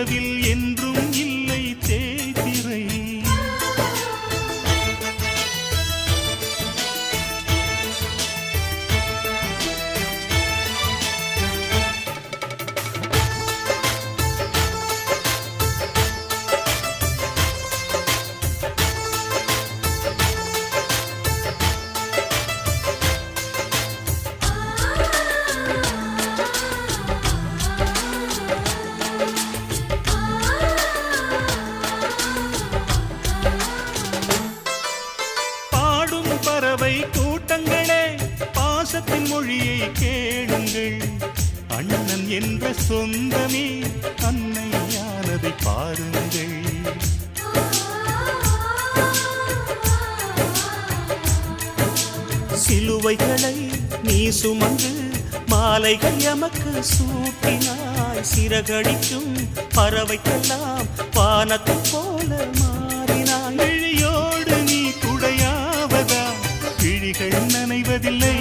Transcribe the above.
நிலவில் என்றும் இல்லை தேய்திரை. பறவை கூட்டங்களே பாசத்தின் மொழியை கேளுங்கள். அண்ணன் என்ற சொந்தமே அன்னையானதை பாருங்கள். சிலுவைகளை நீ சுமந்து மாலைகள் எமக்கு சூட்டினாய். சிறகடிக்கும் பறவைக்கெல்லாம் வானத்தை போல மாறினாய். விழியோடு நீ குடையாவதா? விழிகள் நனைவதில்லை.